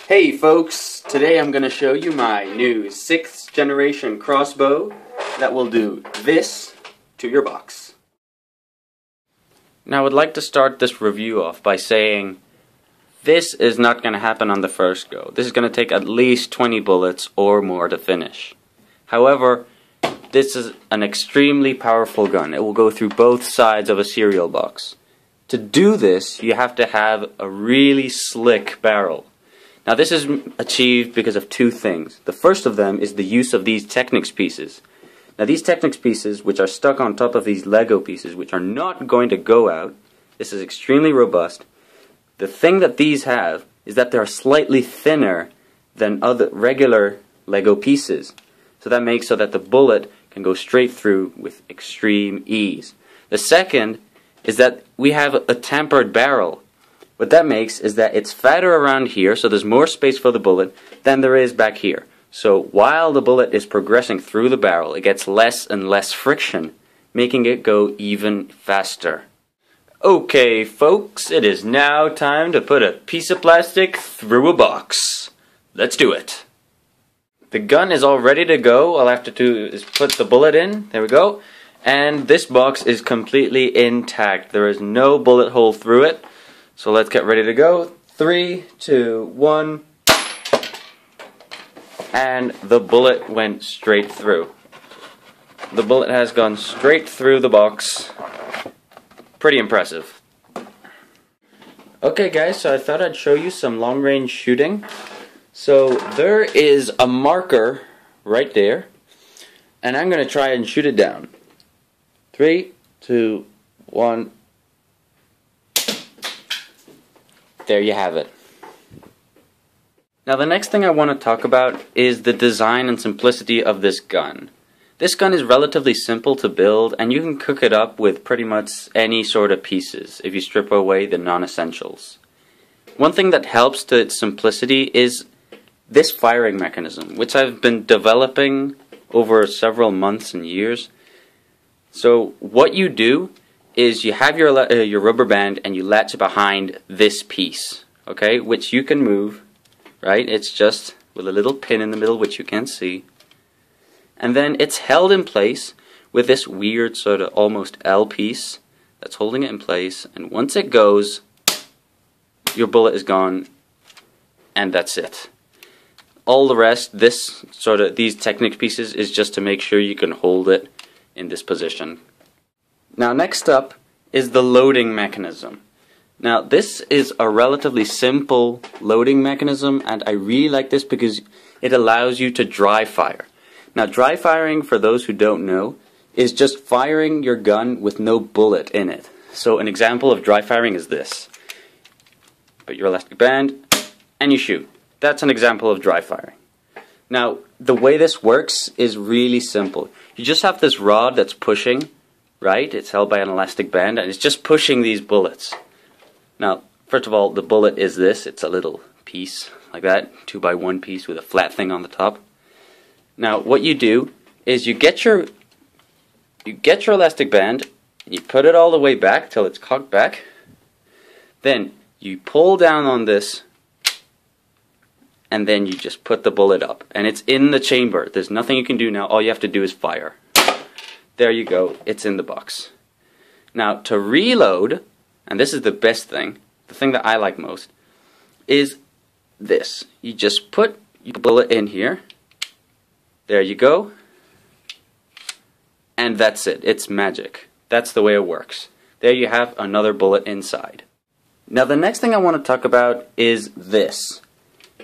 Hey folks, today I'm going to show you my new 6th generation crossbow that will do this to your box. Now I would like to start this review off by saying this is not going to happen on the first go. This is going to take at least 20 bullets or more to finish. However, this is an extremely powerful gun. It will go through both sides of a cereal box. To do this, you have to have a really slick barrel. Now this is achieved because of two things. The first of them is the use of these Technics pieces. Now these Technics pieces, which are stuck on top of these Lego pieces, which are not going to go out, this is extremely robust. The thing that these have is that they are slightly thinner than other regular Lego pieces. So that makes so that the bullet can go straight through with extreme ease. The second is that we have a tempered barrel. What that makes is that it's fatter around here, so there's more space for the bullet than there is back here. So while the bullet is progressing through the barrel, it gets less and less friction, making it go even faster. Okay folks, it is now time to put a piece of plastic through a box. Let's do it. The gun is all ready to go. All I have to do is put the bullet in. There we go. And this box is completely intact. There is no bullet hole through it. So let's get ready to go. 3, 2, 1. And the bullet went straight through. The bullet has gone straight through the box. Pretty impressive. Okay guys, so I thought I'd show you some long-range shooting. So there is a marker right there. And I'm going to try and shoot it down. 3, 2, 1. There you have it. Now the next thing I want to talk about is the design and simplicity of this gun. This gun is relatively simple to build, and you can cook it up with pretty much any sort of pieces if you strip away the non-essentials. One thing that helps to its simplicity is this firing mechanism, which I've been developing over several months and years. So what you do is you have your rubber band and you latch it behind this piece, okay, which you can move, right? It's just with a little pin in the middle which you can see. And then it's held in place with this weird sort of almost L piece that's holding it in place, and once it goes, your bullet is gone, and that's it. All the rest, these Technics pieces, is just to make sure you can hold it in this position. Now next up is the loading mechanism. Now this is a relatively simple loading mechanism, and I really like this because it allows you to dry fire. Now dry firing, for those who don't know, is just firing your gun with no bullet in it. So an example of dry firing is this. Put your elastic band and you shoot. That's an example of dry firing. Now the way this works is really simple. You just have this rod that's pushing. Right? It's held by an elastic band and it's just pushing these bullets. Now, first of all, the bullet is this. It's a little piece like that, 2x1 piece with a flat thing on the top. Now, what you do is you get your elastic band and you put it all the way back till it's cocked back. Then you pull down on this and then you just put the bullet up, and it's in the chamber. There's nothing you can do now. All you have to do is fire. There you go, it's in the box. Now to reload, and this is the best thing, the thing that I like most, is this. You just put your bullet in here, there you go, and that's it. It's magic. That's the way it works. There you have another bullet inside. Now the next thing I want to talk about is this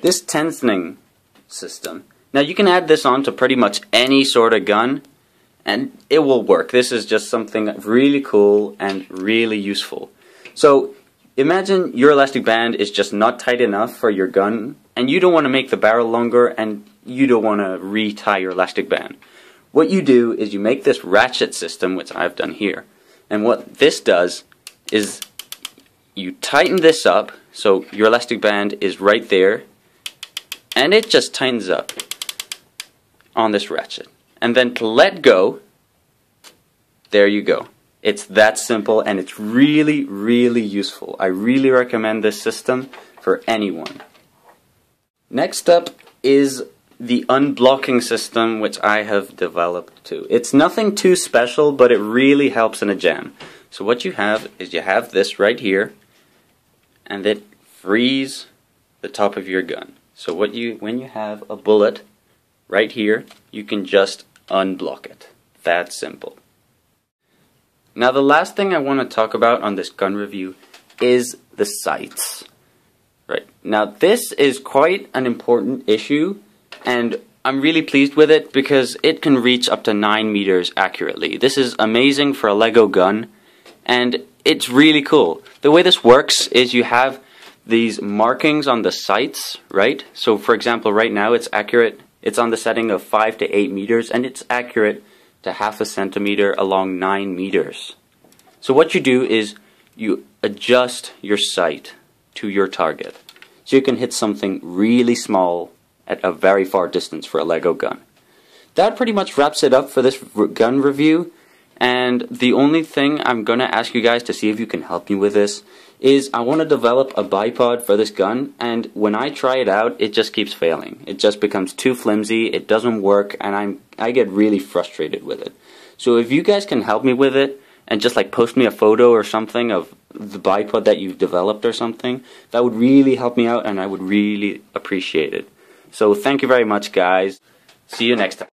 tensioning system. Now you can add this on to pretty much any sort of gun, and it will work. This is just something really cool and really useful. So imagine your elastic band is just not tight enough for your gun, and you don't want to make the barrel longer, and you don't want to re-tie your elastic band. What you do is you make this ratchet system, which I've done here. And what this does is you tighten this up so your elastic band is right there, and it just tightens up on this ratchet. And then to let go, there you go. It's that simple, and it's really, really useful. I really recommend this system for anyone. Next up is the unblocking system, which I have developed too. It's nothing too special, but it really helps in a jam. So what you have is you have this right here, and it frees the top of your gun. So when you have a bullet right here, you can just unblock it. That simple. Now the last thing I want to talk about on this gun review is the sights. Right. Now this is quite an important issue, and I'm really pleased with it because it can reach up to 9 meters accurately. This is amazing for a Lego gun, and it's really cool. The way this works is you have these markings on the sights, right? So for example, right now it's accurate. It's on the setting of 5 to 8 meters, and it's accurate to half a centimeter along 9 meters. So what you do is you adjust your sight to your target. So you can hit something really small at a very far distance for a Lego gun. That pretty much wraps it up for this gun review. And the only thing I'm going to ask you guys to see if you can help me with this is I want to develop a bipod for this gun, and when I try it out, it just keeps failing. It just becomes too flimsy, it doesn't work, and I get really frustrated with it. So if you guys can help me with it, and just like post me a photo or something of the bipod that you've developed or something, that would really help me out, and I would really appreciate it. So thank you very much, guys. See you next time.